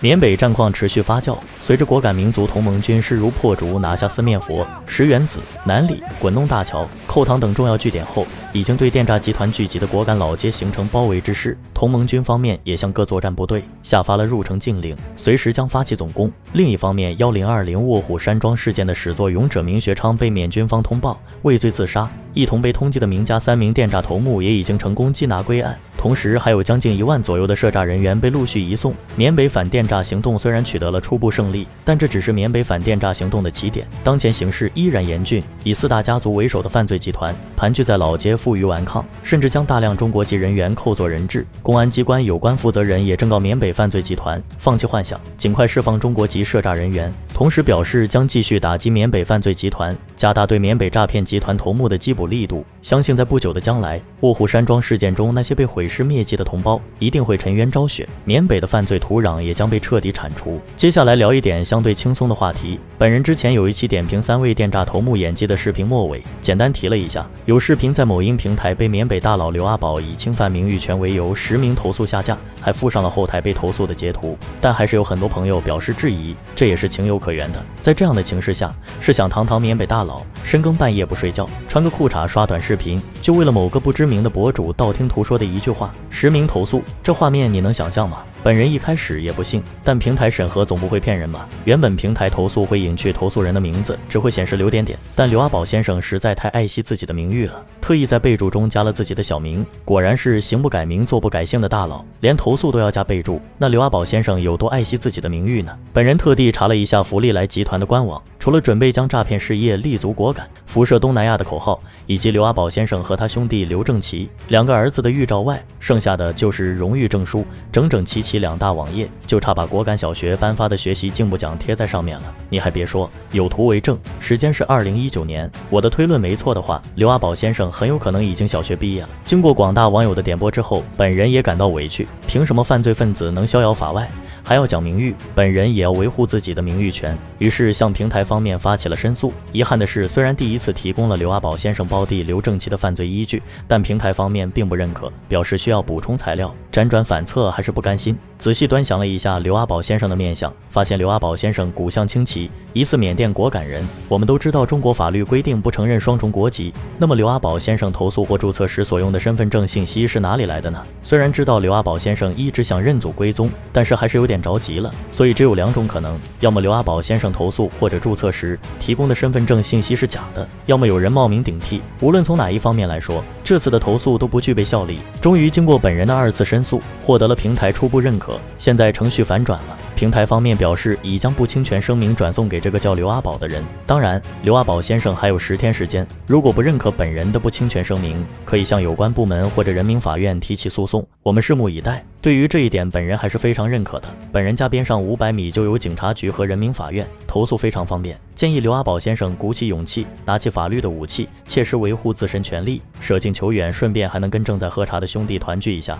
缅北战况持续发酵，随着果敢民族同盟军势如破竹拿下四面佛、石原子、南里、滚弄大桥、扣塘等重要据点后，已经对电诈集团聚集的果敢老街形成包围之势。同盟军方面也向各作战部队下发了入城禁令，随时将发起总攻。另一方面，1020卧虎山庄事件的始作俑者明学昌被缅军方通报畏罪自杀，一同被通缉的明家3名电诈头目也已经成功缉拿归案。同时，还有将近1万左右的涉诈人员被陆续移送。缅北反电诈行动虽然取得了初步胜利，但这只是缅北反电诈行动的起点。当前形势依然严峻，以4大家族为首的犯罪集团盘踞在老街，负隅顽抗，甚至将大量中国籍人员扣作人质。公安机关有关负责人也正告缅北犯罪集团放弃幻想，尽快释放中国籍涉诈人员。同时表示将继续打击缅北犯罪集团，加大对缅北诈骗集团头目的缉捕力度。相信在不久的将来，卧虎山庄事件中那些被毁尸灭迹的同胞一定会沉冤昭雪，缅北的犯罪土壤也将被彻底铲除。接下来聊一点相对轻松的话题。本人之前有一期点评3位电诈头目演技的视频，末尾简单提了一下，有视频在某音平台被缅北大佬刘阿宝以侵犯名誉权为由10名投诉下架，还附上了后台被投诉的截图，但还是有很多朋友表示质疑，这也是情有可原的。在这样的情势下，是想堂缅北大佬深更半夜不睡觉，穿个裤衩刷短视频，就为了某个不知名的博主道听途说的一句话10名投诉，这画面你能想象吗？本人一开始也不信，但平台审核总不会骗人吧？原本平台投诉会隐去投诉人的名字，只会显示刘点点，但刘阿宝先生实在太爱惜自己的名誉了，特意在备注中加了自己的小名。果然是行不改名坐不改姓的大佬，连投诉都要加备注，那刘阿宝先生有多爱惜自己的名誉呢？本人特地查了一下福利来集团的官网，除了准备将诈骗事业立足果敢、辐射东南亚的口号，以及刘阿宝先生和他兄弟刘正奇2个儿子的预兆外，剩下的就是荣誉证书，整整齐齐2大网页，就差把果敢小学颁发的学习进步奖贴在上面了。你还别说，有图为证，时间是2019年，我的推论没错的话，刘阿宝先生很有可能已经小学毕业了。经过广大网友的点拨之后，本人也感到委屈，凭什么犯罪分子能逍遥法外，还要讲名誉？本人也要维护自己的名誉权，于是向平台方面发起了申诉。遗憾的是，虽然第一次提供了刘阿宝先生胞弟刘正奇的犯罪依据，但平台方面并不认可，表示需要补充材料。辗转反侧还是不甘心，仔细端详了一下刘阿宝先生的面相，发现刘阿宝先生骨相清奇，疑似缅甸果敢人。我们都知道中国法律规定不承认双重国籍，那么刘阿宝先生投诉或注册时所用的身份证信息是哪里来的呢？虽然知道刘阿宝先生一直想认祖归宗，但是还是有点着急了，所以只有2种可能，要么刘阿宝先生投诉或者注册时提供的身份证信息是假的，要么有人冒名顶替。无论从哪一方面来说，这次的投诉都不具备效力。终于经过本人的2次申诉，获得了平台初步认可，现在程序反转了。平台方面表示已将不侵权声明转送给这个叫刘阿宝的人，当然刘阿宝先生还有10天时间，如果不认可本人的不侵权声明，可以向有关部门或者人民法院提起诉讼，我们拭目以待。对于这一点，本人还是非常认可的。本人家边上500米就有警察局和人民法院，投诉非常方便。建议刘阿宝先生鼓起勇气，拿起法律的武器，切实维护自身权利，舍近求远，顺便还能跟正在喝茶的兄弟团聚一下。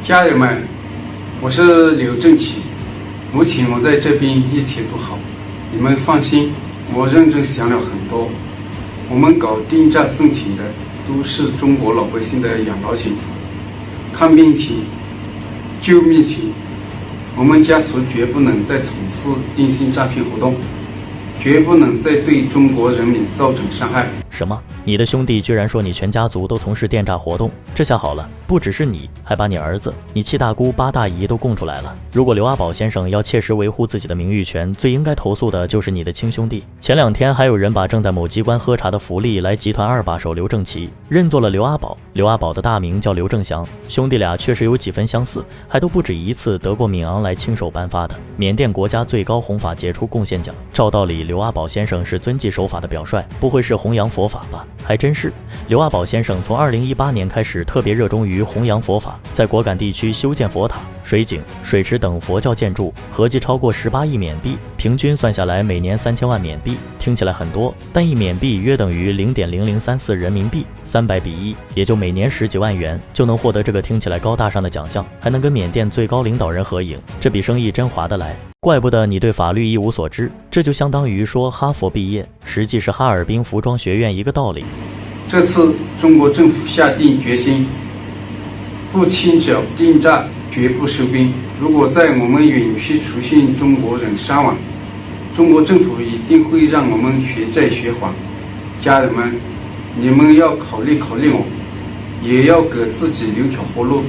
家人们，我是刘正奇，目前我在这边一切都好，你们放心，我认真想了很多。我们搞电诈挣钱的都是中国老百姓的养老钱、看病钱、救命钱，我们家族绝不能再从事电信诈骗活动，绝不能再对中国人民造成伤害。什么？你的兄弟居然说你全家族都从事电诈活动？这下好了，不只是你，还把你儿子、你7大姑8大姨都供出来了。如果刘阿宝先生要切实维护自己的名誉权，最应该投诉的就是你的亲兄弟。前2天还有人把正在某机关喝茶的福利来集团2把手刘正奇认作了刘阿宝，刘阿宝的大名叫刘正祥，兄弟俩确实有几分相似，还都不止一次得过闵昂来亲手颁发的缅甸国家最高弘法杰出贡献奖。照道理，刘阿宝先生是遵纪守法的表率，不会是弘扬佛法吧？还真是。刘阿宝先生从2018年开始特别热衷于弘扬佛法，在果敢地区修建佛塔、水井、水池等佛教建筑，合计超过18亿缅币，平均算下来每年3000万缅币。听起来很多，但1缅币约等于0.0034人民币，300比1，也就每年10几万元就能获得这个听起来高大上的奖项，还能跟缅甸最高领导人合影，这笔生意真划得来。怪不得你对法律一无所知，这就相当于说哈佛毕业，实际是哈尔滨服装学院一个道理。这次中国政府下定决心，不清剿电诈绝不收兵。如果在我们允许出现中国人伤亡，中国政府一定会让我们血债血还。家人们，你们要考虑考虑我，也要给自己留条活路，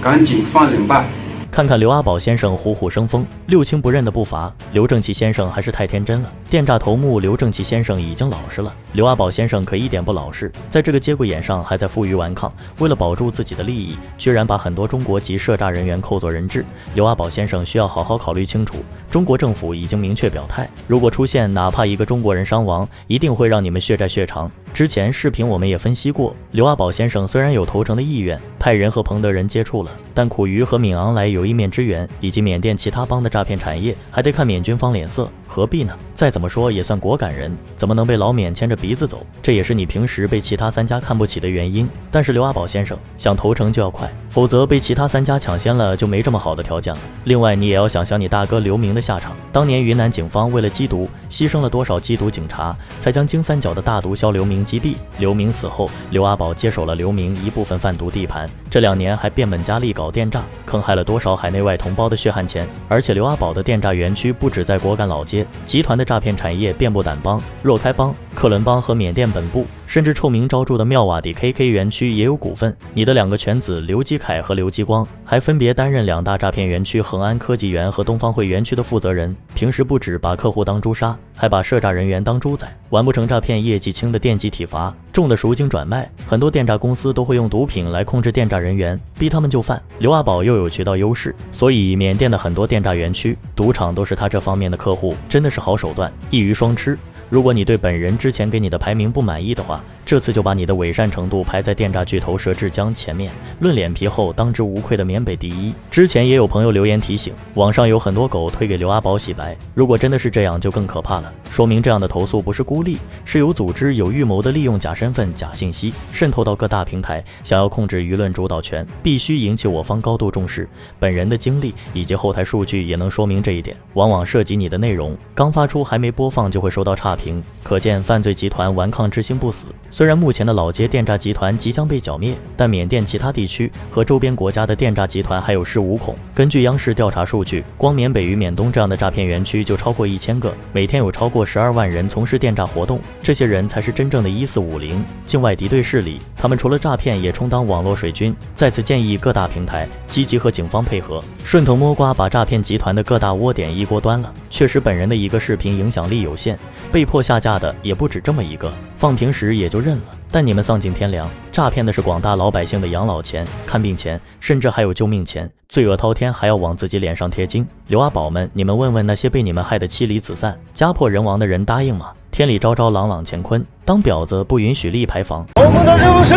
赶紧放人吧。看看刘阿宝先生虎虎生风、六亲不认的步伐，刘正奇先生还是太天真了。电诈头目刘正奇先生已经老实了，刘阿宝先生可一点不老实，在这个节骨眼上还在负隅顽抗，为了保住自己的利益，居然把很多中国籍涉诈人员扣作人质。刘阿宝先生需要好好考虑清楚，中国政府已经明确表态，如果出现哪怕一个中国人伤亡，一定会让你们血债血偿。之前视频我们也分析过，刘阿宝先生虽然有投诚的意愿，派人和彭德仁接触了，但苦于和闵昂莱有一面之缘，以及缅甸其他帮的诈骗产业，还得看缅军方脸色，何必呢？再怎么说也算果敢人，怎么能被老缅牵着鼻子走？这也是你平时被其他3家看不起的原因。但是刘阿宝先生想投诚就要快，否则被其他3家抢先了就没这么好的条件了。另外，你也要想想你大哥刘明的下场，当年云南警方为了缉毒，牺牲了多少缉毒警察，才将金三角的大毒枭刘明击毙。刘明死后，刘阿宝接手了刘明一部分贩毒地盘，这2年还变本加厉搞电诈，坑害了多少海内外同胞的血汗钱。而且刘阿宝的电诈园区不止在果敢老街，集团的诈骗产业遍布掸邦、若开邦、克伦邦和缅甸本部，甚至臭名昭著的妙瓦底 KK 园区也有股份。你的2个犬子刘基凯和刘基光还分别担任2大诈骗园区恒安科技园和东方汇园区的负责人，平时不止把客户当猪杀，还把涉诈人员当猪仔。完不成诈骗业绩轻的电击体罚，重的赎金转卖，很多电诈公司都会用毒品来控制电诈人员，逼他们就范。刘阿宝又有渠道优势，所以缅甸的很多电诈园区、赌场都是他这方面的客户，真的是好手段，一鱼双吃。如果你对本人之前给你的排名不满意的话，这次就把你的伪善程度排在电诈巨头佘志江前面，论脸皮厚，当之无愧的缅北第一。之前也有朋友留言提醒，网上有很多狗推给刘阿宝洗白，如果真的是这样就更可怕了，说明这样的投诉不是孤立，是有组织有预谋的利用假身份、假信息渗透到各大平台，想要控制舆论主导权，必须引起我方高度重视。本人的经历以及后台数据也能说明这一点，往往涉及你的内容刚发出还没播放就会收到差评，可见犯罪集团顽抗之心不死。虽然目前的老街电诈集团即将被剿灭，但缅甸其他地区和周边国家的电诈集团还有恃无恐。根据央视调查数据，光缅北与缅东这样的诈骗园区就超过1000个，每天有超过12万人从事电诈活动，这些人才是真正的1450境外敌对势力，他们除了诈骗也充当网络水军。在此建议各大平台积极和警方配合，顺藤摸瓜把诈骗集团的各大窝点一锅端了。确实本人的一个视频影响力有限，被迫下架的也不止这么一个，放平时也就认了。但你们丧尽天良，诈骗的是广大老百姓的养老钱、看病钱，甚至还有救命钱，罪恶滔天，还要往自己脸上贴金。刘阿宝们，你们问问那些被你们害得妻离子散、家破人亡的人答应吗？天理昭昭，朗朗乾坤，当婊子不允许立牌坊。我们的任务是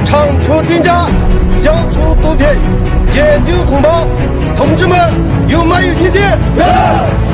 铲除电诈，消除毒品，解救同胞。同志们，有没有信心？有。